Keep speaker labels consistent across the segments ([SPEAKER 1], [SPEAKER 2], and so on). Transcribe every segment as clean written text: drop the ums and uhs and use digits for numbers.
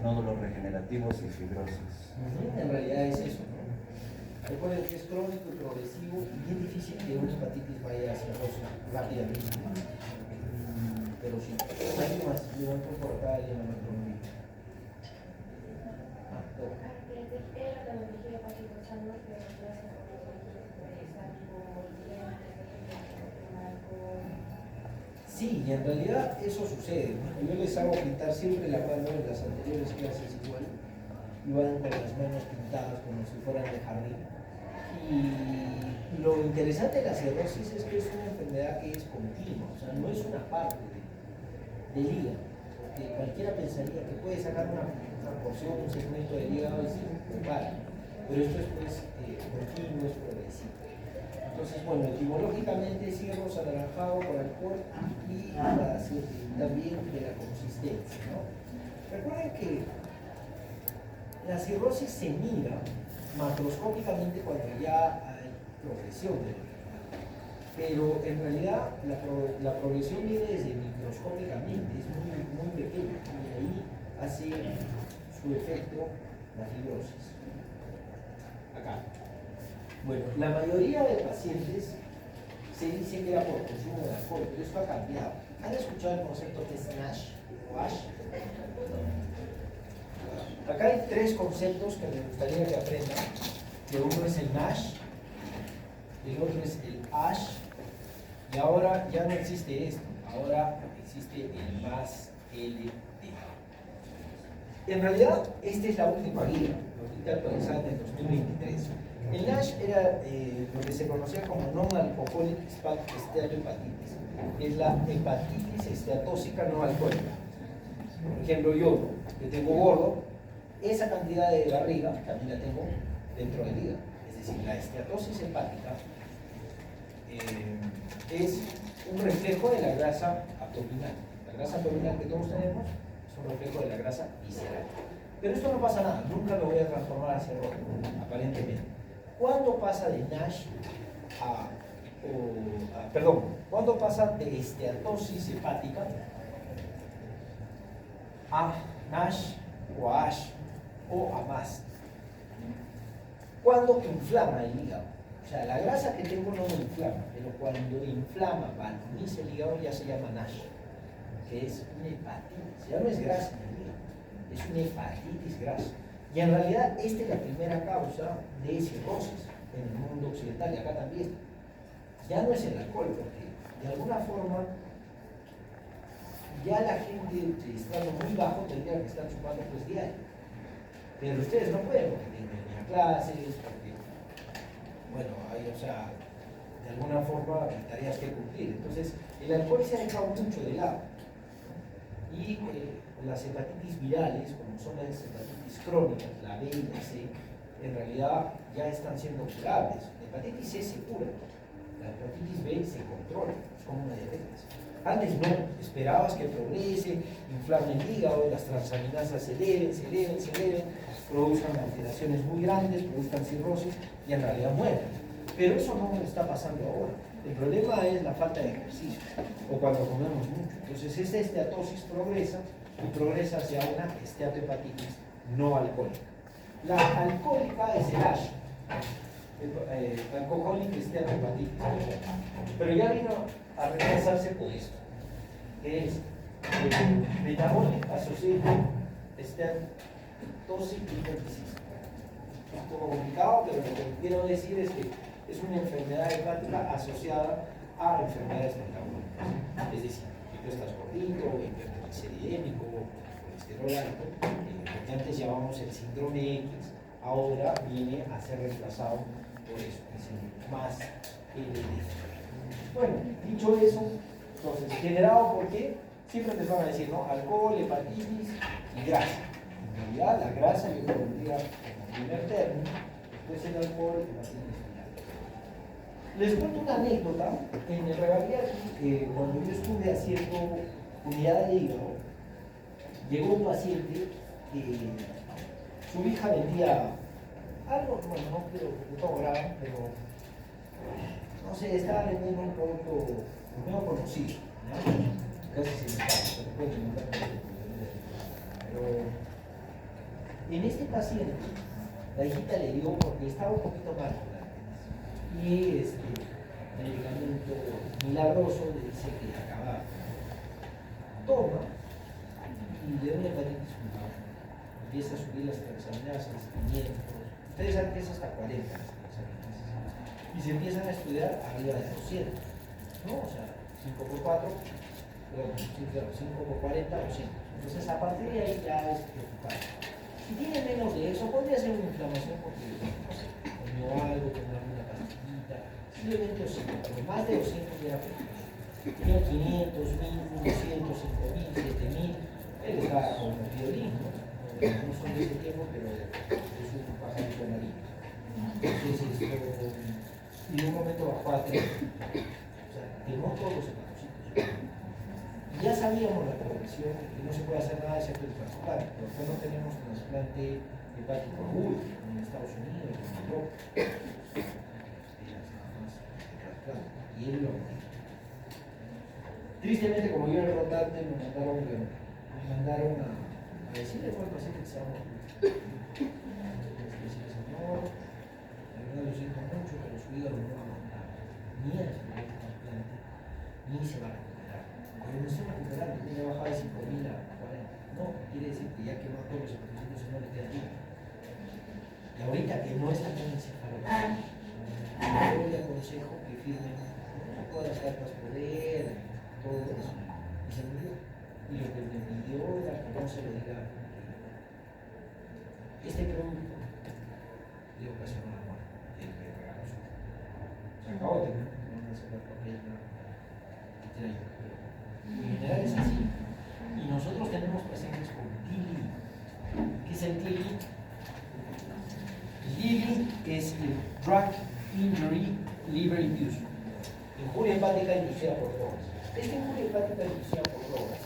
[SPEAKER 1] nódulos regenerativos y fibrosis.
[SPEAKER 2] En realidad es eso, ¿no? Recuerden que es crónico y progresivo y bien difícil que una hepatitis vaya a cirrosis rápidamente. Pero sí, hay más, yo entro por acá y ya no me entro. Sí, y en realidad eso sucede, ¿no? Yo les hago pintar siempre la mano en las anteriores clases igual, iban con las manos pintadas como si fueran de jardín. Y lo interesante de la cirrosis es que es una enfermedad que es continua, o sea, no es una parte del hígado, porque cualquiera pensaría que puede sacar una porción, un segmento del hígado y se para, pero esto es pues continuo, es progresivo. Entonces, bueno, etimológicamente es hierros anaranjado por alcohol y también de la consistencia, ¿no? Recuerden que la cirrosis se mira macroscópicamente cuando ya hay progresión de la enfermedad, pero en realidad la progresión viene desde microscópicamente, es muy pequeña y ahí hace su efecto la fibrosis. Acá. Bueno, la mayoría de pacientes se dice que era por consumo de alcohol, pero esto ha cambiado. ¿Han escuchado el concepto que es NASH o ASH? Acá hay tres conceptos que me gustaría que aprendan. Que uno es el NASH, el otro es el ASH, y ahora ya no existe esto, ahora existe el MAS-LD. En realidad, esta es la última guía, lo que está actualizada en el 2023. El NASH era lo que se conocía como non-alcoholic steatohepatitis, que es la hepatitis esteatóxica no alcohólica. Por ejemplo, yo, que tengo gordo, esa cantidad de barriga también la tengo dentro del hígado. Es decir, la esteatosis hepática es un reflejo de la grasa abdominal. La grasa abdominal que todos tenemos es un reflejo de la grasa visceral. Pero esto no pasa nada, nunca me voy a transformar hacia rojo, aparentemente. ¿Cuándo pasa de NASH ¿cuándo pasa de esteatosis hepática a NASH o a ASH o a MAS? ¿Cuándo inflama el hígado? O sea, la grasa que tengo no me inflama, pero cuando inflama, baloniza el hígado, ya se llama NASH, que es una hepatitis. Ya no es grasa en el hígado, es una hepatitis grasa. Y en realidad esta es la primera causa de cirrosis en el mundo occidental y acá también. Ya no es el alcohol, porque de alguna forma ya la gente de estado muy bajo tendría que estar chupando pues diario. Pero ustedes no pueden porque tienen que venir a clases, porque, bueno, hay, o sea, de alguna forma hay tareas que cumplir. Entonces, el alcohol se ha dejado mucho de lado, ¿no? Y las hepatitis virales, como son las hepatitis crónicas, la B y la C, en realidad ya están siendo curables. La hepatitis C se cura, la hepatitis B se controla, es como una diabetes. Antes no, esperabas que progrese, inflame el hígado, las transaminasas se eleven, produzcan alteraciones muy grandes, produzcan cirrosis y en realidad mueren. Pero eso no está pasando ahora. El problema es la falta de ejercicio o cuando comemos mucho. Entonces esta esteatosis progresa y progresa hacia una esteatohepatitis no alcohólica. La alcohólica es el ASH, alcoholic steatohepatitis, pero ya vino a reemplazarse por esto, que es metabolic associated steatosis hypertensive. Es un poco complicado, pero lo que quiero decir es que es una enfermedad hepática asociada a enfermedades metabólicas. Es decir, si tú estás gordito, hipertrigliceridémico, colesterol alto, lo que antes llamamos el síndrome X, ahora viene a ser reemplazado por eso, que es el MAS LD. Bueno, dicho eso, entonces, generado por qué, siempre les van a decir, ¿no? Alcohol, hepatitis y grasa. En realidad, la grasa yo lo pondría como primer término, después el alcohol, hepatitis. Les cuento una anécdota. En el regalía aquí, cuando yo estuve haciendo unidad de hígado, llegó un paciente que su hija vendía algo, bueno, no quiero cobrar, pero no sé, estaba vendiendo un producto no conocido, ¿no? Casi se me cae, pero En este paciente, la hijita le dio porque estaba un poquito mal con la diabetes. Y medicamento milagroso le dice que acaba. Toma y le da una hepatitis pulmonar. Empieza a subir las transaminasas, 500. Ustedes saben que es hasta 40 las transaminasas. Y se empiezan a estudiar arriba de 200. ¿No? O sea, 5 por 4, bueno, 5 por 40, 200. Entonces, a partir de ahí ya es preocupante. Si tiene menos de eso, podría ser una inflamación porque, no sé, comió algo, tomó alguna pastillita, simplemente 200, pero más de 200 ya era peligroso. Tiene 500, 1000, 200, 5000, 7000, él está con el violín, ¿no? No son de ese tiempo, pero es un pajarito amarillo. Entonces, y de un momento bajó a 3. O sea, quemó todos los hepatocitos. Ya sabíamos la progresión que no se puede hacer nada excepto el trasplante, pero después no tenemos trasplante hepático agudo en Estados Unidos, en Europa. Y él lo tristemente, como yo era rotante, me mandaron a decirle al paciente que se llama señor, la verdad lo siento mucho, pero su hígado no va a aguantar ni el trasplante, ni se va a recuperar. Pero no se va a recuperar, tiene que bajar de 5000 a 40. No, quiere decir que ya quemó todos los hepatocitos y no le queda vida. Y ahorita que no está con encefalopatía, yo le aconsejo que firmen todas las cartas poder, todo eso. Y se murió. Y lo que me pidió era que no se lo diga. Este producto le ocasionó la muerte. Se acabó de tener una sola papel. En general es así. Y nosotros tenemos pacientes con DILI. ¿Qué es el DILI? El DILI es el Drug Injury Liver Induced. Injuria hepática inducida por drogas. Esta injuria hepática inducida por drogas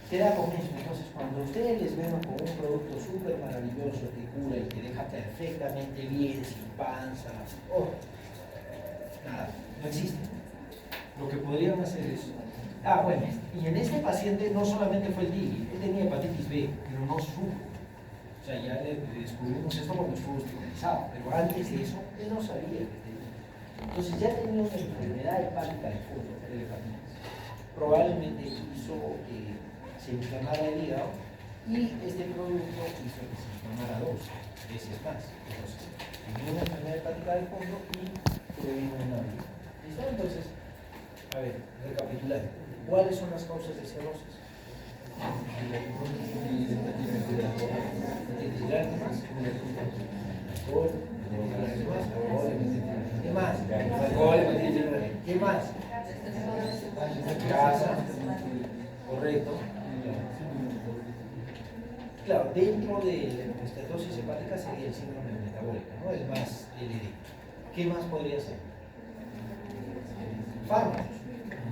[SPEAKER 2] te da con eso. Entonces, cuando ustedes les ven con un producto súper maravilloso que cura y que deja perfectamente bien, sin panza, nada, no existe. Lo que podrían hacer es. Bueno, y en este paciente no solamente fue el DILI, él tenía hepatitis B, pero no supo. O sea, ya le descubrimos esto porque estuvo hospitalizado, pero antes de eso, él no sabía que tenía. Entonces ya tenía una enfermedad hepática de fondo, el hepatitis. Probablemente hizo que se inflamara el hígado y este producto hizo que se inflamara 2 veces más. Entonces, tenía una enfermedad hepática de fondo y previno una vida. ¿Listo? Entonces, a ver, recapitulando. ¿Cuáles son las causas de cirrosis? ¿Qué más? ¿Qué más? Grasa. Correcto. Claro, dentro de la estenosis hepática sería el síndrome metabólico, ¿no? El más LD. ¿Qué más podría ser? Fármacos.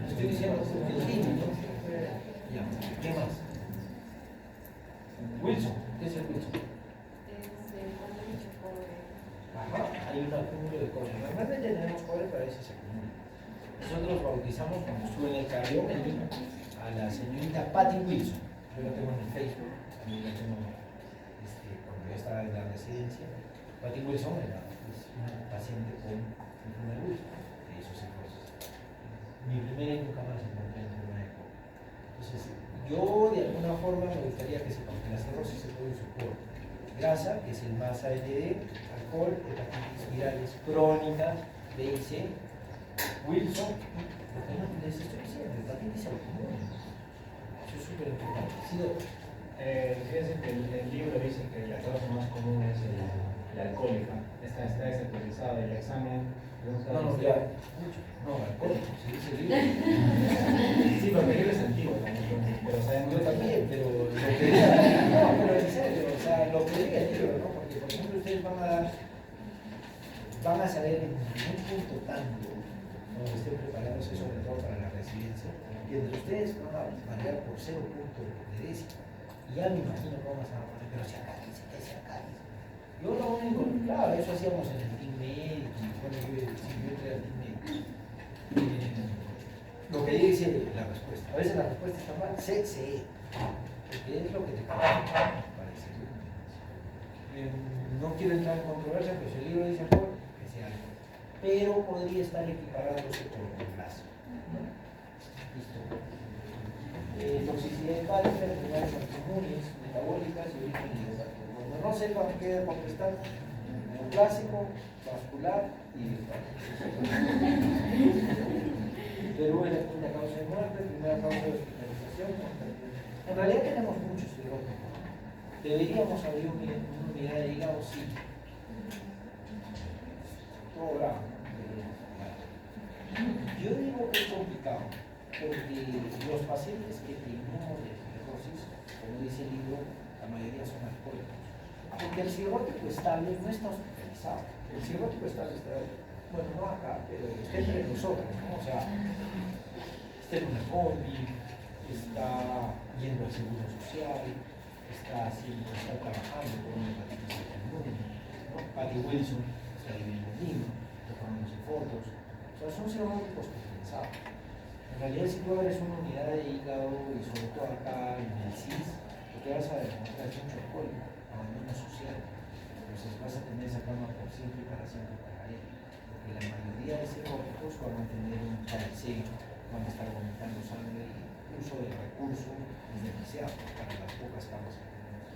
[SPEAKER 2] Estoy diciendo que el límite. Ya. ¿Qué más? Wilson. ¿Qué es el Wilson? Ajá, hay un acúmulo de cobre. Normalmente tenemos cobre, pero a veces se acumula. Nosotros bautizamos, cuando estuve en el Carrión, en Lima, a la señorita Patty Wilson. Yo la tengo en el Facebook, también la tengo cuando yo estaba en la residencia. Patty Wilson era una paciente con enfermedad de Wilson, que hizo cirrosis. Mi primera y nunca más encontré enfermedad de cobre. Entonces, yo de alguna forma me gustaría que sepan que la cirrosis se produce por grasa, que es el más ALD, alcohol, hepatitis virales crónicas, B y C, Wilson, lo que no les estoy diciendo, hepatitis autoinmune. Eso es súper importante. Sí, doctor.
[SPEAKER 3] Fíjense que el libro dice que la causa más común es la alcohólica. Está desactualizado el examen.
[SPEAKER 2] No, ya. No, alcohólico, se dice el libro.
[SPEAKER 3] Sí, porque el libro es antiguo también, pero sabemos.
[SPEAKER 2] Yo también, pero lo que diga, no, pero en serio, o sea, lo que diga el libro, ¿no? Porque, por ejemplo, ustedes van a saber en un punto tanto, cuando estén preparándose, sobre todo para la residencia, que entre ustedes van a variar por 0 puntos de décimo. Y ya me imagino cómo vas a poner, pero si acá dice, que si acá dice. Yo lo único, claro, eso hacíamos en el team médico, bueno, yo entré al team médico. Lo que dice la respuesta. A veces la respuesta está mal, porque es lo que te parece. quiero entrar en controversia, pero si el libro dice alcohol, que sea alcohol. Pero podría estar equiparándose con gas. ¿No? Listo. Toxicidad hepática, enfermedades autoinmunes, metabólicas y origen idiopático. Cuando no sepan qué contestar, neoplásico, vascular y hepático. Perú es la quinta causa de muerte, primera causa de hospitalización. En realidad tenemos muchos cirróticos. Deberíamos abrir una unidad de hígado, sí. Todo bravo. Yo digo que es complicado, porque los pacientes que tenemos de cirrosis, como dice el libro, la mayoría son alcohólicos. Porque el cirrótico estable no está hospitalizado. El cirrótico estable está, bueno, no acá, pero está entre nosotros, ¿no? O sea, está en una combi, está yendo al seguro social, está trabajando con una hepatitis autoinmune, ¿no? Patty Wilson está viviendo en Lima, está tomándose fotos. O sea, son cirróticos compensados. En realidad, si tú abres una unidad de hígado y sobre todo acá en el CIS, lo que vas a demostrar es mucho alcohólico, abandono social. Entonces vas a tener esa cama por siempre y para siempre para él. Porque la mayoría de cirróticos van a tener un parecer, van a estar vomitando sangre y el uso del recurso es demasiado para las pocas camas que tenemos.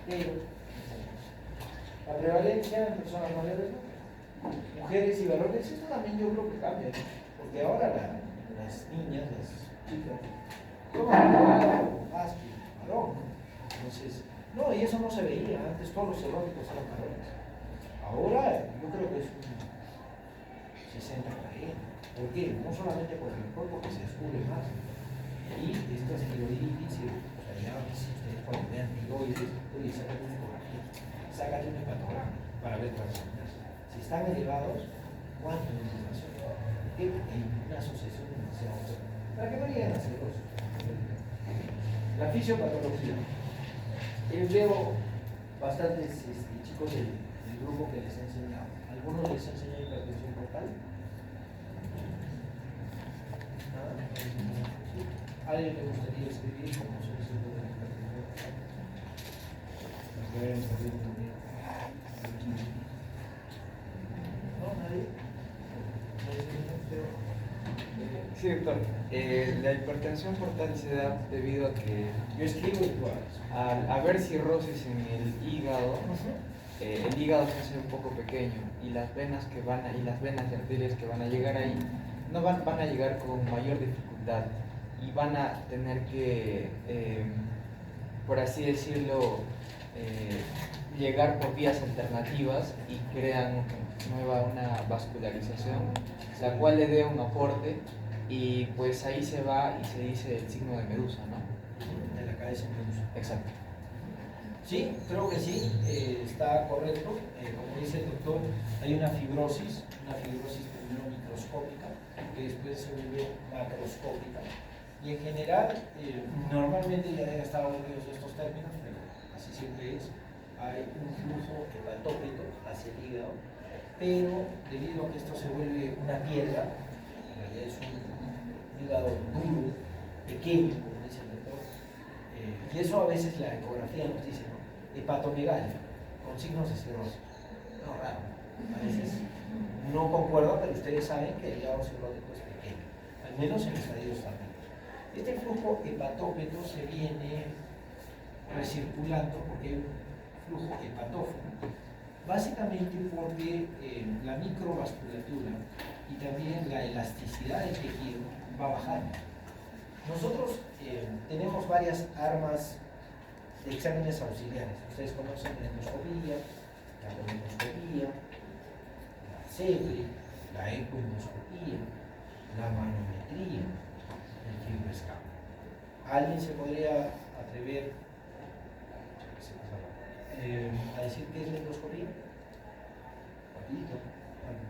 [SPEAKER 2] Pero la prevalencia en personas mayores, ¿no? Mujeres y varones, esto también yo creo que cambia, ¿no? Porque ahora las niñas, las chicas, toman más que varón, ¿no? Entonces, no, y eso no se veía, antes todos los cirróticos eran varones. Ahora yo creo que es un 60-40. ¿Por qué? No solamente por el cuerpo que se descubre más. Y estas tiroiditis, o sea, ya si ustedes cuando vean tiroides, oye, sácate un ecografía, sácate un hepatograma para ver trastornos. Si están elevados, ¿cuánto es la información? Porque hay una asociación demasiado fuerte. Para que no lleguen a cirrosis. La fisiopatología. Veo bastantes chicos del grupo que les he enseñado. ¿Algunos les enseña hipertensión portal? ¿Nada? ¿Alguien le gustaría escribir como solución de la hipertensión portal? ¿No? ¿Nadie?
[SPEAKER 4] Sí, doctor. La hipertensión portal se da debido a que
[SPEAKER 2] Yo escribo igual.
[SPEAKER 4] al haber cirrosis en el hígado, el hígado se hace un poco pequeño y las venas y las venas y arterias que van a llegar ahí no van a llegar con mayor dificultad y van a tener que, por así decirlo, llegar por vías alternativas y crean una vascularización, la cual le dé un aporte y pues ahí se va y se dice el signo de Medusa, ¿no?
[SPEAKER 2] De la cabeza en Medusa.
[SPEAKER 4] Exacto.
[SPEAKER 2] Sí, creo que sí, está correcto. Como dice el doctor, hay una fibrosis primero microscópica, que después se vuelve macroscópica. Y en general, normalmente ya deben estar aburridos de estos términos, pero así siempre es. Hay un flujo hepatócrito hacia el hígado, pero debido a que esto se vuelve una piedra, en realidad es un hígado duro, pequeño, como dice el doctor, y eso a veces la ecografía nos dice, ¿no? Hepatomegalia, con signos de cirrosis. No, raro, a veces no concuerda, pero ustedes saben que el hígado cirrótico es pequeño, al menos en estadios tardíos. Este flujo hepatócrito se viene recirculando porque hay un flujo hepatógeno, básicamente porque la microvasculatura y también la elasticidad del tejido va bajando. Nosotros tenemos varias armas de exámenes auxiliares. Ustedes conocen la endoscopía, la colonoscopía, la CEPRE, la ecoendoscopía, la manometría, el fibroscopio. ¿Alguien se podría atrever a decir qué es la endoscopía? Rapidito.
[SPEAKER 5] Cuando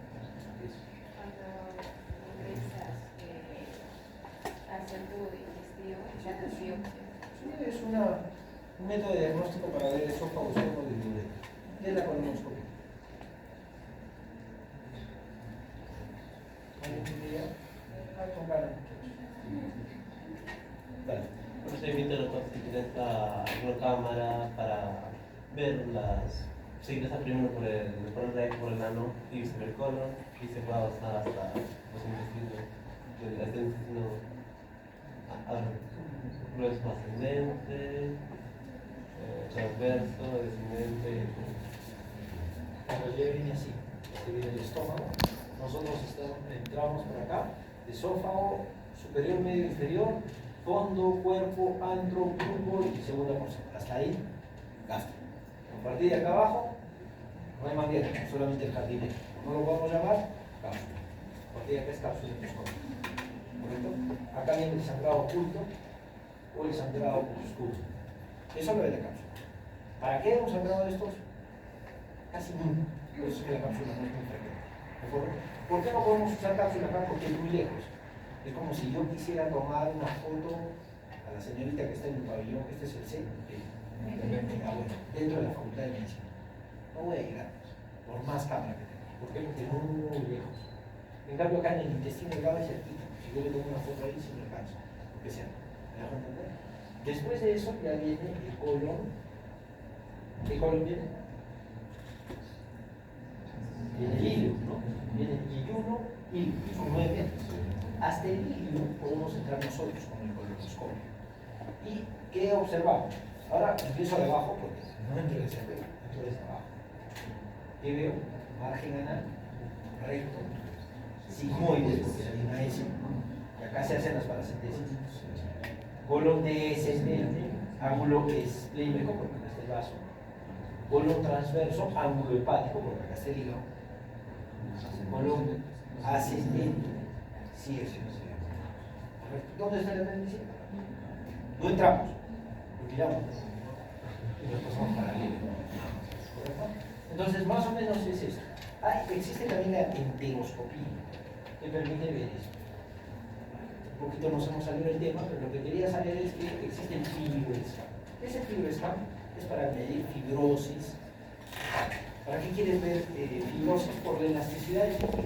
[SPEAKER 5] ingresas hacia tu digestión,
[SPEAKER 2] Sí, es un método de diagnóstico para ver esófago, estómago y duodeno. Es la colonoscopia. ¿Alguien tiene idea? Con ganas, muchachos. Dale.
[SPEAKER 6] ¿Por qué se evita la toxicidad a una cámara para ver las. Se ingresa primero por el ano y se ve el colon y se puede avanzar hasta los intestinos, hasta el intestino grueso ascendente, transverso, descendente.
[SPEAKER 2] La realidad viene así, este viene el estómago, nosotros entramos por acá, esófago, superior, medio, inferior, fondo, cuerpo, antro, bulbo y segunda porción. Hasta ahí, gastro. A partir de acá abajo, no hay más bien, solamente el jardinero. ¿No lo podemos llamar? Cápsula. A partir de acá es cápsula endoscópica. ¿Correcto? Acá viene el sangrado oculto o el sangrado oscuro. Eso lo de la cápsula. ¿Para qué un sangrado de estos? Casi nunca. Por eso es que la cápsula no es muy frecuente. ¿De acuerdo? ¿Por qué no podemos usar cápsula acá? Porque es muy lejos. Es como si yo quisiera tomar una foto a la señorita que está en el pabellón. Este es el centro. Dentro de la facultad de medicina. No voy a llegar, por más cámara que tenga. ¿Por qué? Porque no muy lejos. En cambio, acá en el intestino delgado es cerquita. Si yo le tomo una foto ahí, se me alcanza. Lo que sea. ¿Me dejo entender? Después de eso ya viene el colon. ¿Qué colon viene? Viene el hilo, ¿no? Viene el yuyuno y son 9 metros. Hasta el hilo podemos entrar nosotros con el colonoscopio. ¿Y qué observamos? Ahora empiezo de abajo porque no entro desde arriba, entro desde abajo. ¿Qué veo? Margen anal, recto, sigmoides, porque hay una S, y acá se hacen las paracentesis. Colon descendente, ángulo esplénico, porque acá está el vaso. Colon transverso, ángulo hepático, porque acá está el hígado. Colon ascendente, cierre. ¿Dónde está el apéndice? No entramos, lo miramos y nos pasamos para arriba. ¿Correcto? Entonces, más o menos es esto. Existe también la enteroscopía, que permite ver eso. Un poquito nos hemos salido del tema, pero lo que quería saber es que existe el fibroscan. ¿Qué es el fibroscan? Es para medir fibrosis. ¿Para qué quieres ver fibrosis? Por la elasticidad del tejido.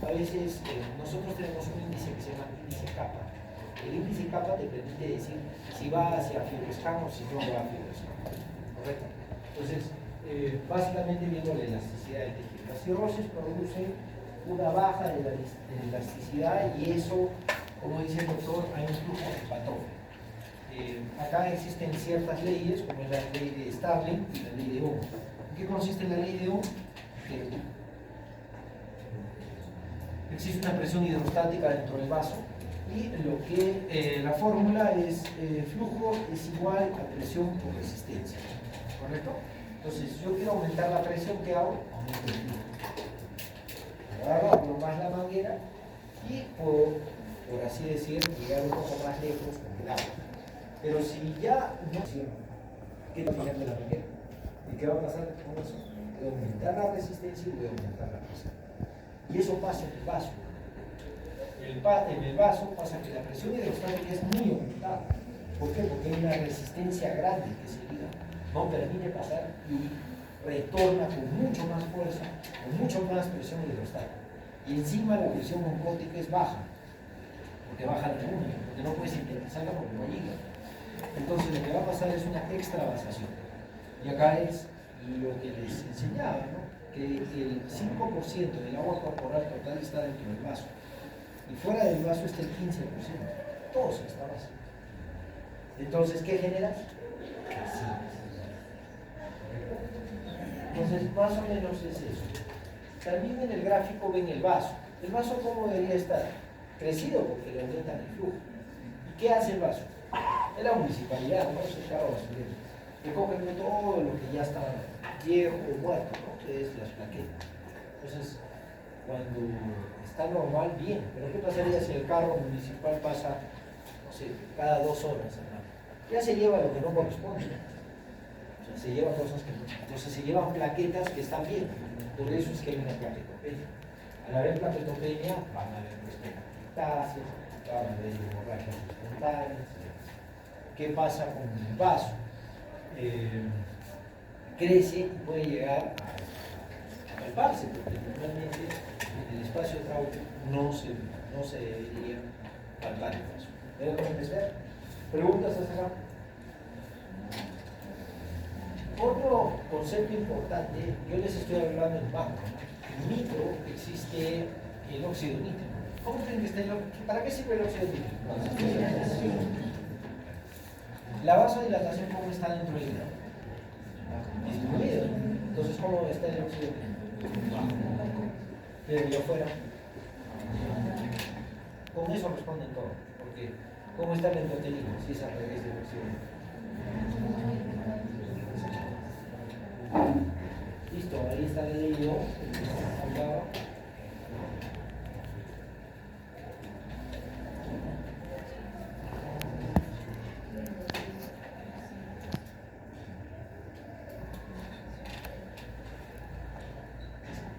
[SPEAKER 2] A veces nosotros tenemos un índice que se llama índice kappa. El índice kappa te permite decir si va hacia fibroscan o si no va a fibroscan. ¿Correcto? Entonces, básicamente viendo la elasticidad del tejido. La cirrosis produce una baja de la elasticidad y eso, como dice el doctor, hay un flujo hepatógeno. Acá existen ciertas leyes, como es la ley de Starling y la ley de Ohm. ¿En qué consiste la ley de Ohm? Existe una presión hidrostática dentro del vaso y lo que la fórmula es flujo es igual a presión por resistencia. ¿Correcto? Entonces, yo quiero aumentar la presión, ¿qué hago? Aumento el flujo. Abro más la manguera y puedo, por así decir, llegar un poco más lejos con el agua. Pero si ya no cierro, ¿qué va a pasar de la manguera? ¿Y qué va a pasar con eso? Voy a aumentar la resistencia y voy a aumentar la presión. Y eso pasa en el vaso. En el vaso pasa que la presión hidrostática es muy aumentada. ¿Por qué? Porque hay una resistencia grande que se liga. No permite pasar y retorna con mucho más fuerza, con mucho más presión hidrostática. Y encima la presión oncótica es baja, porque baja la luna, porque no puedes sintetizarla porque no llega. Entonces lo que va a pasar es una extravasación. Y acá es lo que les enseñaba, ¿no? Que el 5% del agua corporal total está dentro del vaso. Y fuera del vaso está el 15%. Todo se está vacío. Entonces, ¿qué genera? Entonces, más o menos es eso. También en el gráfico ven el vaso. ¿El vaso cómo debería estar? Crecido porque le aumentan el flujo. ¿Y qué hace el vaso? Es la municipalidad, no es el carro basurero. Que coge todo lo que ya está viejo o muerto, ¿no? Que es las plaquetas. Entonces, cuando está normal, bien. Pero ¿qué pasaría si el carro municipal pasa, no sé, cada 2 horas, hermano? Ya se lleva lo que no corresponde. Se llevan cosas que no. Entonces se llevan plaquetas que están bien. Por eso es que hay una plaquetopenia. Al haber plaquetopenia van a haber metástasis, van a haber hemorragias espontáneas. ¿Qué pasa con el vaso? Crece y puede llegar a palparse, porque normalmente en el espacio tráuco no se debería palpar el vaso. ¿Debo empezar? ¿Preguntas hasta acá? Otro concepto importante, yo les estoy hablando en macro. En micro existe el óxido nítrico. ¿Cómo creen que está el óxido? ¿Para qué sirve el óxido nítrico? La vasodilatación, ¿cómo está dentro del hígado? Disminuido. Entonces, ¿cómo está el óxido nítrico? Pero afuera. Con eso responden todo. Porque, ¿cómo está el endotelio? Si es a través del óxido nítrico. Listo, ahí está el leído.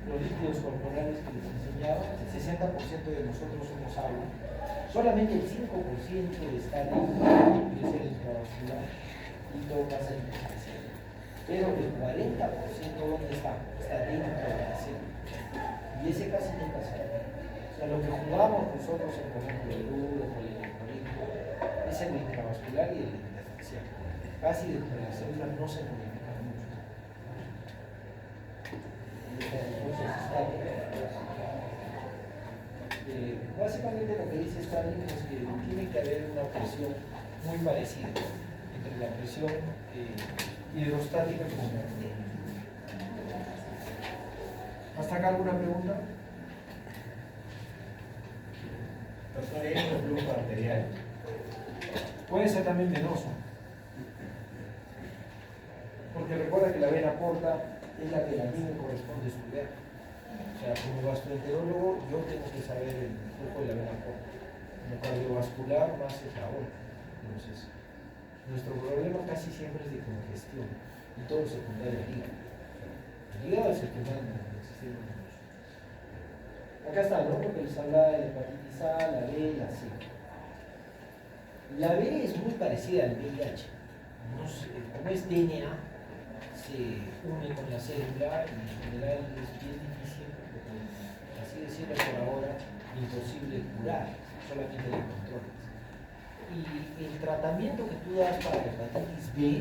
[SPEAKER 2] Los líquidos corporales que les enseñaba, el 60% de nosotros somos agua, solamente el 5% está dentro, que es el intravascular, y todo pasa en el cerebro. Pero el 40% ¿dónde está? Está dentro de la célula. Y ese casi nunca sale. O sea, lo que jugamos nosotros en, por ejemplo, el duro, el colegio, es el intravascular y el interfacial. Casi dentro de las células no se modifica mucho. Básicamente lo que dice Stalin es que tiene que haber una presión muy parecida entre la presión hidrostática y la. ¿Hasta acá alguna pregunta?
[SPEAKER 3] Doctor, ¿hay un flujo arterial?
[SPEAKER 2] Puede ser también venoso. Porque recuerda que la vena porta es la que a mí me corresponde estudiar. O sea, como gastroenterólogo yo tengo que saber el flujo de la vena porta. Como cardiovascular más es la otra. Entonces, nuestro problema casi siempre es de congestión y todo secundario al hígado. El hígado es el que manda en el sistema nervioso. Acá está, ¿no? Porque les hablaba de la hepatitis A, la B y la C. La B es muy parecida al VIH. No sé, como es DNA, se une con la célula y en general es bien difícil, así decirlo por ahora, imposible curar, solamente la controlas. Y el tratamiento que tú das para la hepatitis B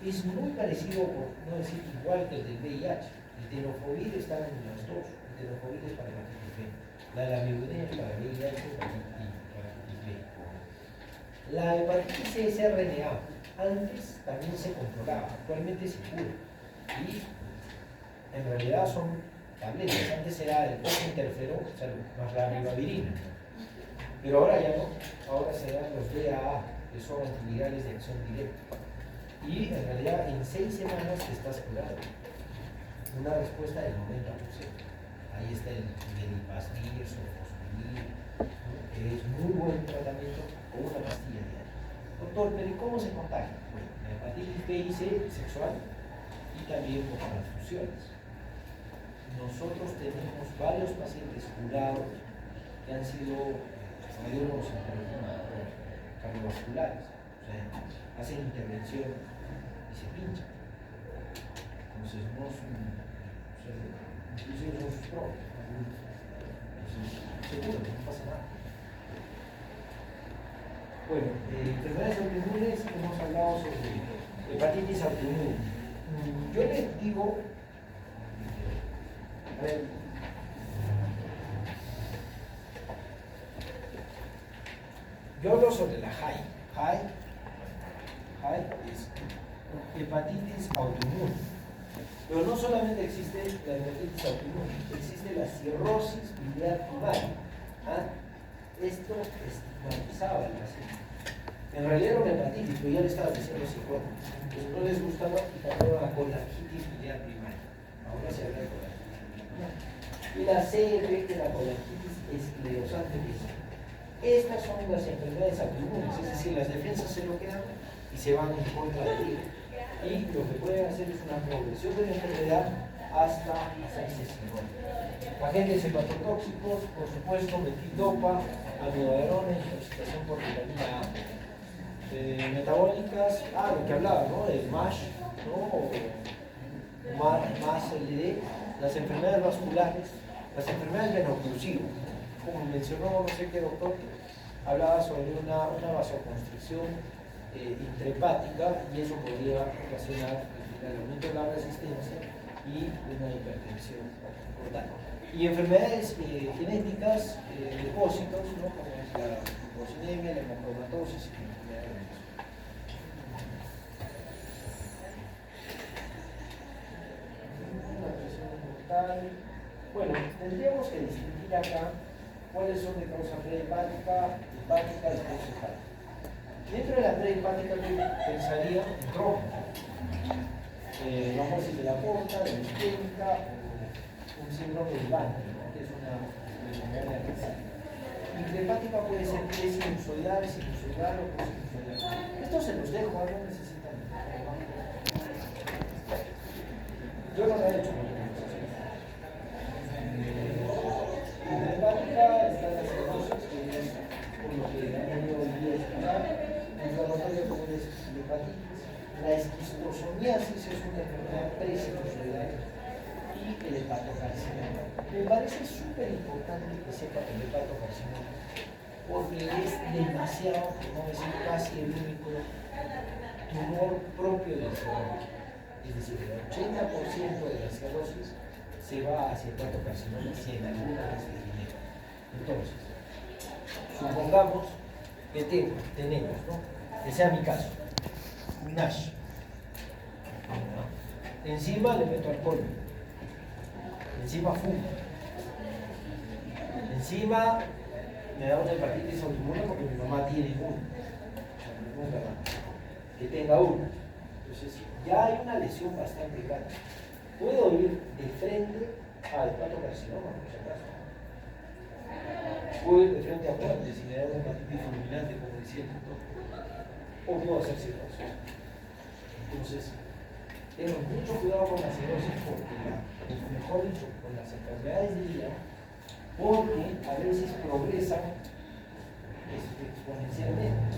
[SPEAKER 2] es muy parecido, por no decir igual que el del VIH. El tenofovir está en los dos, el tenofovir es para la hepatitis B, la lamivudina es para el VIH y para la hepatitis B. La hepatitis C es RNA. Antes también se controlaba, actualmente se cura. Y en realidad son tabletas. Antes era el interferón, o sea, más la ribavirina. Pero ahora ya no. Ahora se dan los DAA, que son antivirales de acción directa. Y en realidad en 6 semanas te estás curado. Una respuesta del 90%. Ahí está el Delipasvir, Sofosbuvir, que es muy buen tratamiento con una pastilla diaria. Doctor, pero ¿y cómo se contagia? Bueno, la hepatitis B y C sexual y también por transfusiones. Nosotros tenemos varios pacientes curados que han sido cardiólogos cardiovasculares, o sea, hacen intervención y se pinchan. Entonces no son, o sea, inclusive son sus propios. Entonces, seguro, no pasa nada. Bueno, enfermedades autoinmunes, hemos hablado sobre hepatitis autoinmune. Yo les digo, a ver, yo hablo sobre la HAI. HAI es hepatitis autoinmune. Pero no solamente existe la hepatitis autoinmune, existe la cirrosis biliar primaria. Esto estigmatizaba al paciente. En realidad era una hepatitis, pero ya le estaba diciendo psicólogo. Entonces no les gustaba y cambiaron a colangitis biliar primaria. Ahora se habla de colangitis biliar. Y la CF, que es la colangitis esclerosante biliar. Estas son las enfermedades autoinmunes, es decir, las defensas se bloquean y se van en contra del hígado. Y lo que pueden hacer es una progresión de la enfermedad hasta hacerse cirrótica. Agentes hepatotóxicos, por supuesto, metildopa, amiodarona, intoxicación por vitamina A. Metabólicas, lo que hablaba, ¿no? El MASH, ¿no? MASH LD, las enfermedades vasculares, las enfermedades venoclusivas. Como mencionó no sé qué doctor, hablaba sobre una vasoconstricción intrahepática y eso podría ocasionar el aumento de la resistencia y una hipertensión portal. Y enfermedades genéticas, depósitos, ¿no? Como es la hipocinemia, la hemocromatosis y la enfermedad de Wilson. Una presión portal. Bueno, tendríamos que distinguir acá cuáles son de causa prehepática, hepática y poshepática. Dentro de la prehepática yo pensaría en trombo, trombosis de la porta, de la isquémica, o un síndrome del Banner, ¿no? Que es una enfermedad de la cabeza. Intrahepática puede ser sinusoidal, sinusoidal o cosinusoidal. Esto se los dejo, no necesitan. Yo no lo he hecho. Intrahepática está la cirrosis, que es por lo que ha venido hoy día a explicar. Inflamatoria común es la hepatitis. La esquistosomiasis es una enfermedad presinusoidal y el hepatocarcinoma. Me parece súper importante que sepa que el hepatocarcinoma, porque es demasiado, por no decir casi el único tumor propio del cerebro. Es decir, el 80% de la cirrosis se va hacia el hepatocarcinoma si en alguna vez de dinero. Entonces, supongamos que tenemos, ¿no? Que sea mi caso, un NASH. Encima le meto alcohol, encima fumo, encima me da una hepatitis autoinmune porque mi mamá tiene uno, que tenga uno. Entonces ya hay una lesión bastante grande. Puedo ir de frente al hepatocarcinoma, por si acaso. Puedo ir de frente a muerte si me da una hepatitis fulminante, como decía el doctor. O puedo hacer cirrosis. Entonces, tengo mucho cuidado con la cirrosis porque, mejor dicho, con las enfermedades de hígado, porque a veces progresan exponencialmente.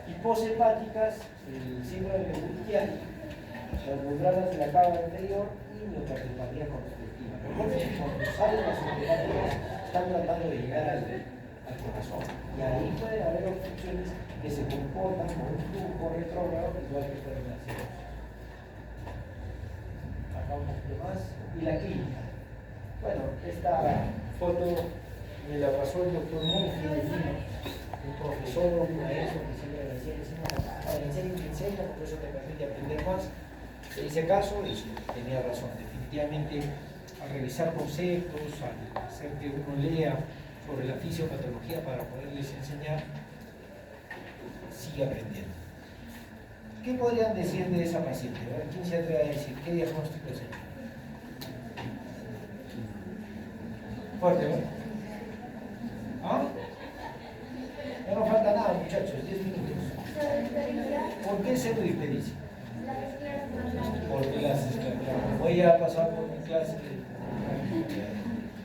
[SPEAKER 2] Y poshepáticas, el síndrome de Buchiari, las membranas de la cámara anterior y miocardiopatía constrictiva. Recuerden que cuando salen las hepáticas están tratando de llegar al corazón. Y ahí pueden haber obstrucciones que se comportan como un flujo retrógrado, igual que pueden la cirrosis. Acá un poquito más. Y la clínica. Bueno, esta foto me la pasó el doctor Monge de Lima, un profesor, un maestro que siempre me decía que enseña, porque eso te permite aprender más. Le hice caso y tenía razón. Definitivamente, al revisar conceptos, al hacer que uno lea sobre la fisiopatología para poderles enseñar, sigue aprendiendo. ¿Qué podrían decir de esa paciente? ¿Quién se atreve a decir qué diagnóstico es? Fuerte, ¿no? ¿Ah? Ya no falta nada, muchachos, 10 minutos. ¿Por qué pseudohispericia? Porque las escleras. Voy a pasar por mi clase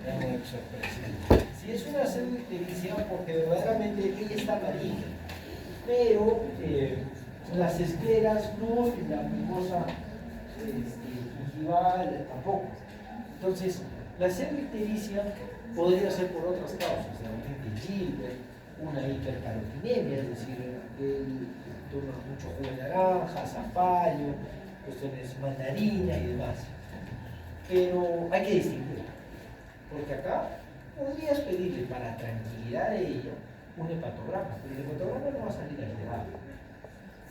[SPEAKER 2] ya no hay sorpresa. Si es una pseudohispericia, porque verdaderamente ella está maligna, pero las escleras no, y la mucosa gingival tampoco. Entonces, la pseudohispericia podría ser por otras causas, realmente Gilbert, una hipercarotinemia, es decir, toma mucho jugo de naranja, zapallo, cuestiones mandarina y demás. Pero hay que distinguir, porque acá podrías pedirle para tranquilidad de ella un hepatograma, pero el hepatograma no va a salir alterado.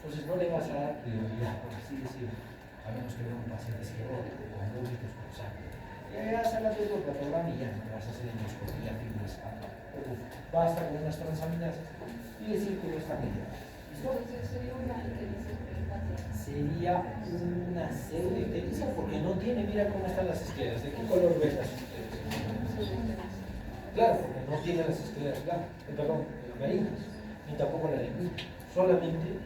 [SPEAKER 2] Entonces no le vas a dar prioridad, por así decirlo, a menos que vea un paciente cirrótico con vómitos con sangre. Ya vas a la hepatograma y ya no vas a hacer endoscopía, fibras, basta con unas transaminasas y decir que no está bien.
[SPEAKER 5] Entonces sería una ictericia prehepática.
[SPEAKER 2] Sería una pseudoictericia porque no tiene, mira cómo están las escleras. ¿De qué color ves las escleras? Claro, porque no tiene las escleras blancas, perdón, amarillas, ni tampoco la lengua, solamente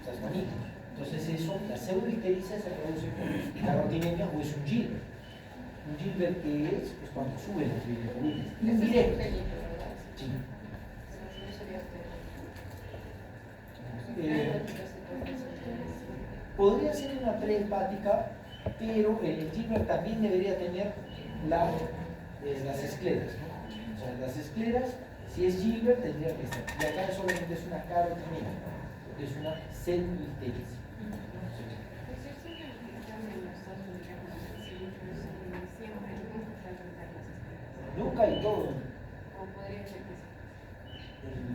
[SPEAKER 2] las manitas. Entonces eso, la pseudoictericia se produce por carotinemia o es un Gilbert. Un Gilbert que es pues, cuando suben los bilirrubines. Indirecto. Sí. Podría ser una prehepática, pero el Gilbert también debería tener las escleras, ¿no? O sea, las escleras, si es Gilbert, tendría que estar. Y acá solamente es una carotinemia. es una pseudoictericia.
[SPEAKER 5] Pues yo sé que están en los dos digamos, cilindros siempre nunca tratar las espinas.
[SPEAKER 2] Nunca y todo.
[SPEAKER 5] O podría ser que sí.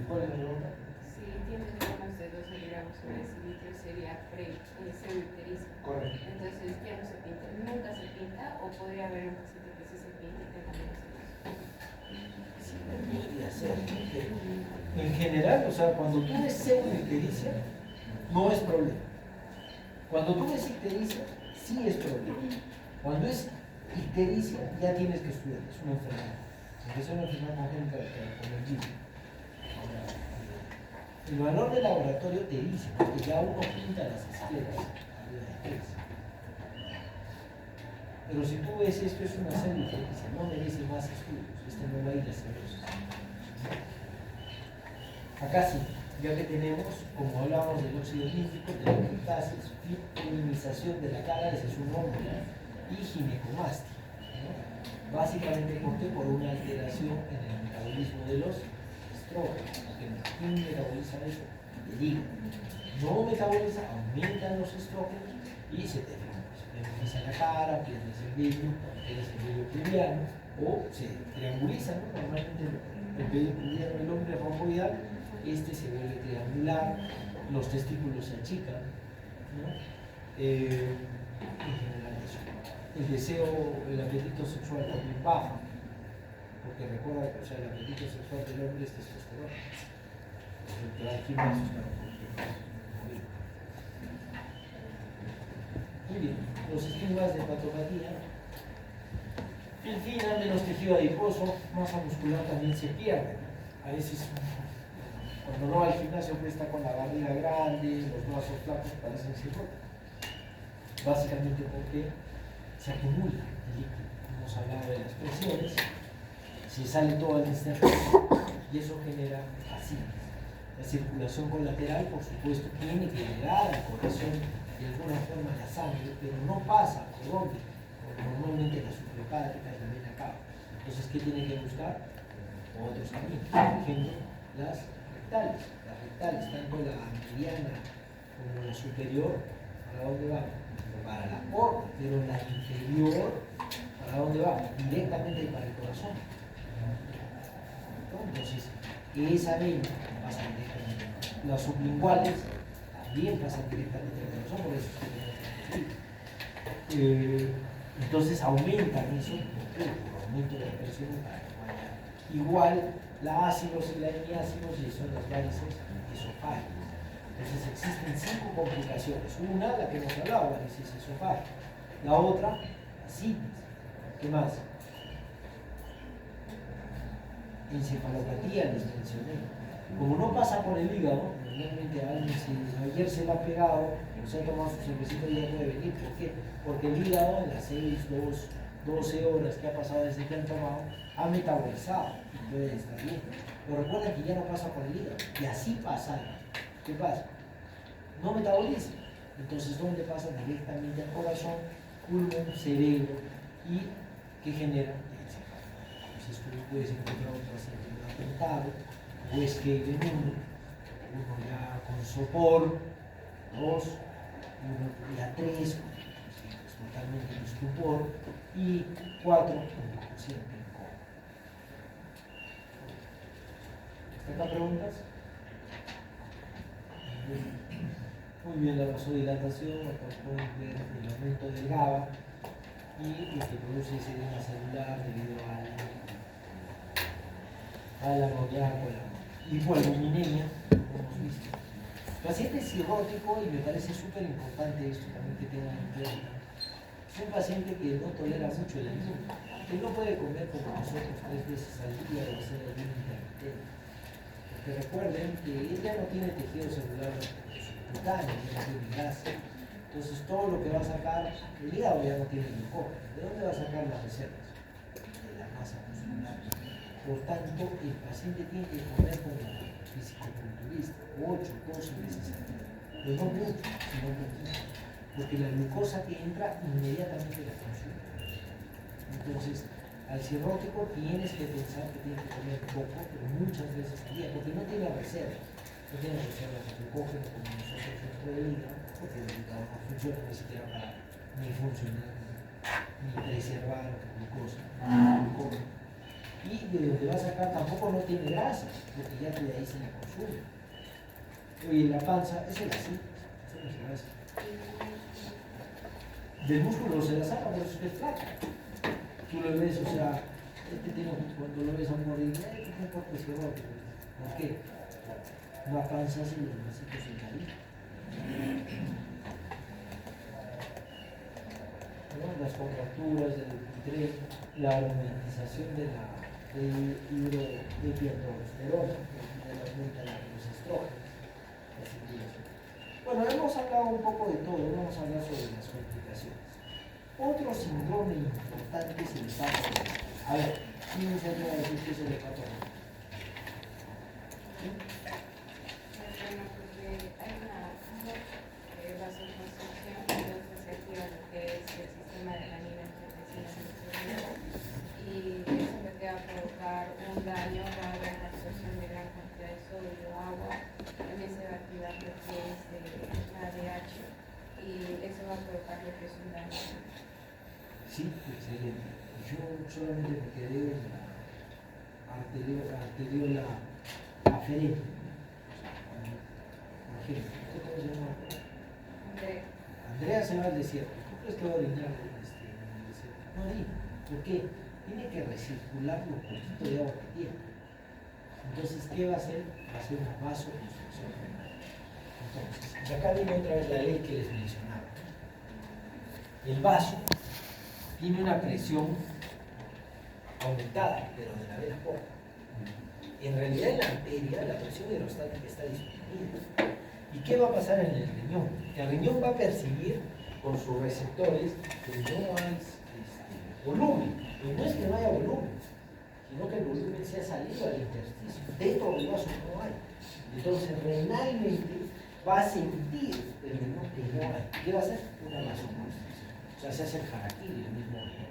[SPEAKER 2] ¿Cuál es la pregunta?
[SPEAKER 5] Si tienes menos de 2 miligramos sobre cilindro sería pseudoictericia.
[SPEAKER 2] Correcto.
[SPEAKER 5] Entonces ya no se pinta, nunca se pinta, o podría haber un paciente que sí se pinta y tenga menos de 2.
[SPEAKER 2] Siempre podría ser. En general, o sea, cuando tú ves pseudoictericia, no es problema. Cuando tú ves ictericia, sí es problema. Cuando es ictericia, ya tienes que estudiar, es una enfermedad. Aunque sea una enfermedad congénita como el GIS. El valor del laboratorio te dice, porque ya uno pinta las esquelas arriba de ictericia. Pero si tú ves esto es una pseudoictericia, no merece más estudios, este no va a ir a cirrosis. Acá sí, ya que tenemos, como hablábamos del óxido nítrico, de la criptasis, feminización de la cara, ese es un nombre, ¿no? Y ginecomastia, ¿no? Básicamente, ¿por qué? Por una alteración en el metabolismo de los estrógenos. ¿Quién metaboliza eso? El hígado. No metaboliza, aumentan los estrógenos y se te feminiza la cara, pierdes el vello pubiano, o se trianguliza, ¿no? Normalmente el vello pubiano del hombre romboidal, este se vuelve triangular, los testículos se achican, ¿no? En general eso. El deseo, el apetito sexual también baja, porque recuerda que, o sea, el apetito sexual del hombre es testosterona. El que va al gimnasio está muy bien, los estigmas de patopatía. En fin, al menos tejido adiposo, masa muscular también se pierde. A veces, cuando no va al gimnasio, pues está con la barriga grande, los brazos flacos parecen cirróticos. Básicamente porque se acumula el líquido. Hemos hablado de las presiones, se sale todo al instante y eso genera acidosis. La circulación colateral, por supuesto, tiene que llegar al corazón de alguna forma la sangre, pero no pasa por donde, normalmente la suprahepática es la vena cava. Entonces, ¿qué tiene que buscar? Otros caminos, por ejemplo, las rectales, tanto la mediana como la superior, ¿para dónde van? Para la porta, pero la inferior, ¿para dónde va? Directamente para el corazón. Entonces, esa vena pasa directamente. Las sublinguales también pasan directamente al corazón, por eso entonces aumentan eso, por aumento de la presión para que vaya. Igual la ácidos y la hemiácidos, y son las varices esofágicas. Entonces existen 5 complicaciones. Una, la que hemos hablado, varices esofágicas. La otra, la citis. ¿Qué más? Encefalopatía, les mencioné. Como no pasa por el hígado, normalmente a alguien si ayer se la ha pegado, o se ha tomado su cervecita y ya puede venir. ¿Por qué? Porque el hígado en las 12 horas que ha pasado desde que han tomado, ha metabolizado y puede estar bien. Pero recuerden que ya no pasa por el hígado. Y así pasa. ¿Qué pasa? No metaboliza. Entonces, ¿dónde pasa? Directamente al corazón, pulmón, cerebro y ¿qué genera? Entonces tú puedes encontrar un paciente atentado, o es que en uno ya con sopor, 2, uno ya 3, es totalmente en estupor, y 4, un paciente en coma. ¿Tengo preguntas? Muy bien, la vasodilatación, acá pueden ver el aumento del GABA y lo que produce es edema celular debido al amoníaco, hipoalbuminemia, como hemos visto. Paciente cirrótico, y me parece súper importante esto también que tengan en cuenta, es un paciente que no tolera mucho el ayuno, que no puede comer como nosotros 3 veces al día o hacer ayuno intermitente. Porque recuerden que él ya no tiene tejido celular subcutáneo, ya no tiene grasa. Entonces todo lo que va a sacar, el hígado ya no tiene glucógeno. ¿De dónde va a sacar las reservas? De la masa muscular. Por tanto, el paciente tiene que comer como fisicoculturista, 8, 12 veces al día. Pero no mucho, sino poquito. Porque la glucosa que entra inmediatamente la consume. Entonces, al cirrótico tienes que pensar que tiene que comer poco, pero muchas veces al día, porque no tiene reserva. no tiene reservas de glucógeno como nosotros dentro del hígado, porque el hígado no funciona ni siquiera para ni funcionar, ni preservar glucosa, ni glucógeno. Y de donde va a sacar tampoco no tiene grasa, porque ya de ahí se la consume. Y en la panza es el ácido, eso no es grasa. Del músculo se la saca, por eso es que es flaca. Tú lo ves, o sea, cuando lo ves a morir, ¿qué importa ese roto? ¿Por qué? La panza se los vasitos en caliente. Las contracturas del tren, la aromatización de hidrotestosterona, que aumenta los estrógenos. Bueno, hemos hablado un poco de todo, vamos a hablar sobre las complicaciones. Otro síndrome importante es el pato. A ver, ¿quién se atreve a decir que es el pato?
[SPEAKER 5] Bueno, porque hay una vasoconstricción, entonces se activa lo que es el sistema de la angiotensina y eso lo que va a provocar un daño, va a haber la absorción de gran cantidad de sodio, agua, también se va a activar lo que es la ADH y eso va a provocar lo que es un daño.
[SPEAKER 2] Sí, excelente. Yo solamente me quedé en la arteriola aferente. Por ejemplo, ¿usted cómo se llama? Andrea se va al desierto. ¿Tú crees que va a orinar en el desierto? No orina. ¿Por qué? Tiene que recircular lo poquito de agua que tiene. Entonces, ¿qué va a hacer? Va a hacer una vasoconstricción renal. Entonces, y acá viene otra vez la ley que les mencionaba. El vaso tiene una presión aumentada, pero de la vena porta. En realidad en la arteria la presión hidrostática está disminuida. ¿Y qué va a pasar en el riñón? El riñón va a percibir con sus receptores que no hay volumen. Y no es que no haya volumen, sino que el volumen se ha salido al intersticio. Dentro del vaso no hay. Entonces renalmente va a sentir el riñón que no hay. ¿Qué va a hacer? Una vasoconstricción. O sea, se hace el harakiri, el mismo riñón.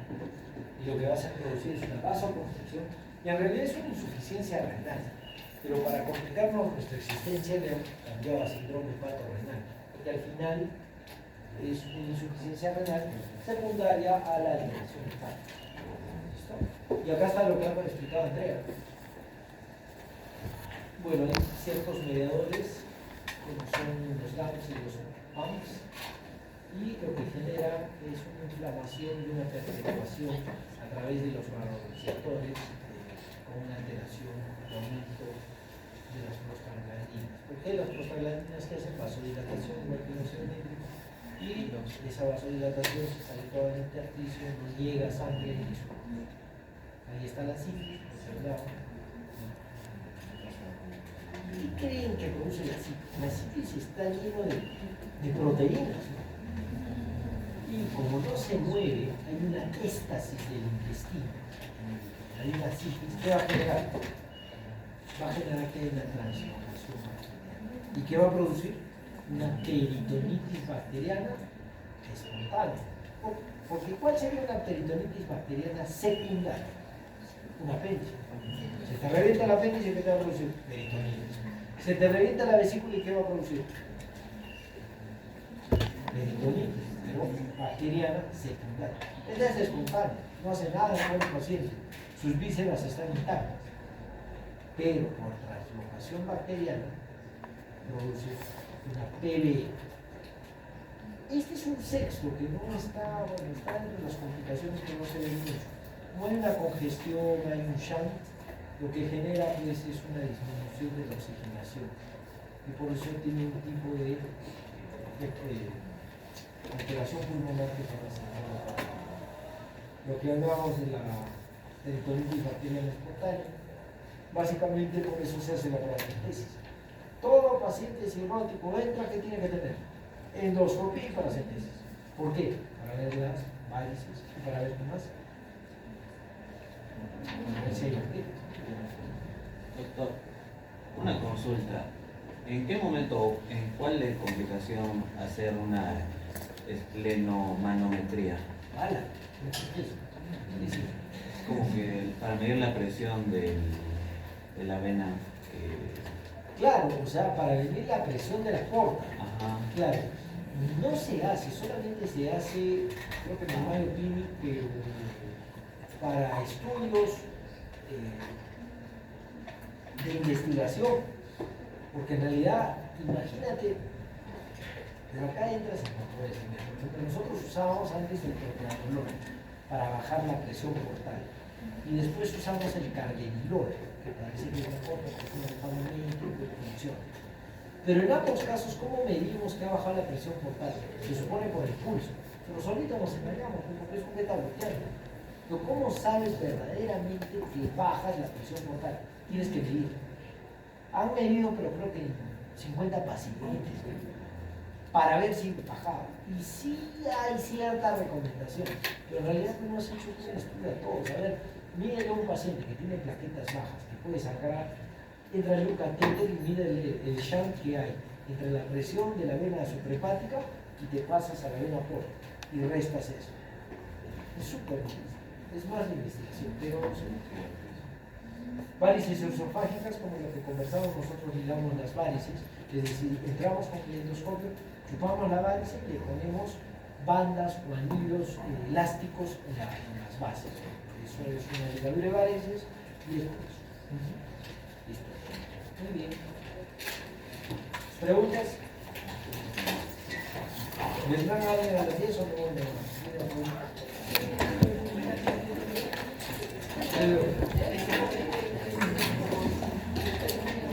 [SPEAKER 2] Y lo que va a hacer producir es una vasoconstricción. Y en realidad es una insuficiencia renal. Pero para complicarnos nuestra existencia le han cambiado a síndrome hepatorenal. Porque al final es una insuficiencia renal secundaria a la alteración hepática. ¿Listo? Y acá está lo que ha explicado Andrea. Bueno, hay ciertos mediadores, como son los GAMS y los PAMS, y lo que genera es una inflamación y una perpetuación a través de los vasoreceptores con una alteración, un aumento de las prostaglandinas. ¿Por qué las prostaglandinas que hacen vasodilatación igual que los eléctricos? Y esa vasodilatación se sale todo el intersticio, no llega sangre y eso. Ahí está la sífilis, ¿verdad? ¿Qué creen que produce la sífilis? La sífilis está lleno de proteínas, ¿no? Y como no se mueve, hay una éstasis del intestino. Hay una sífilis. ¿Qué va a generar? Va a generar que haya una translocación bacteriana. ¿Y qué va a producir? Una peritonitis bacteriana espontánea. Porque ¿cuál sería una peritonitis bacteriana secundaria? Un apéndice. Se te revienta el apéndice, ¿qué te va a producir? Peritonitis. Se te revienta la vesícula y ¿qué va a producir? Peritonitis, pero bacteriana secundaria. Esta es espontánea, no hace nada con el paciente. Sus vísceras están intactas. Pero por translocación bacteriana produce una PBE. Este es un sexto que no está, bueno, está entre las complicaciones que no se ven mucho. No hay una congestión, hay un shunt, lo que genera pues, es una disminución de la oxigenación. Y por eso tiene un tipo de alteración pulmonar que se llama. Lo que hablamos de la peritonitis bacteriana espontánea, básicamente por eso se hace la paracentesis. Todo paciente cirrótico entra, ¿qué tiene que tener? Endoscopía y paracentesis. ¿Por qué? Para ver las varices y para ver qué más. Para ver si hay bacterias.
[SPEAKER 7] Doctor, una consulta. ¿En qué momento, en cuál es complicación hacer una esplenometría?
[SPEAKER 2] ¡Hala! ¿Qué es eso?
[SPEAKER 7] Es como que para medir la presión de la vena
[SPEAKER 2] Claro, o sea, para medir la presión de la porta.
[SPEAKER 7] Ajá.
[SPEAKER 2] Claro, no se hace, solamente se hace, creo que en el Mayo Clinic, pero para estudios de investigación, porque en realidad, imagínate, pero acá entras en control. Por ejemplo, nosotros usábamos antes el propranolol para bajar la presión portal y después usamos el carvedilol, que parece que es mejor porque es un medicamento que funciona. Pero en ambos casos, ¿cómo medimos que ha bajado la presión portal? Se supone por el pulso, pero solito nos engañamos porque es un beta bloqueante. Pero ¿cómo sabes verdaderamente que bajas la presión portal? Tienes que medir. Han medido, pero creo que en 50 pacientes, para ver si bajaba. Y sí hay cierta recomendación, pero en realidad no hemos hecho un estudio a todos. A ver, mídele a un paciente que tiene plaquetas bajas, que puede sangrar, entra el catéter y mide el shunt que hay entre la presión de la vena suprahepática y te pasas a la vena porta y restas eso. Es súper difícil, es más de investigación, pero varices esofágicas, como lo que conversamos nosotros, digamos las varices, es decir, entramos con el endoscopio, chupamos la varice y le ponemos bandas o anillos elásticos en las bases. Eso es una ligadura de varices y es por eso. Listo. Muy bien. ¿Preguntas? ¿Vendrán a alguien a las 10 o no?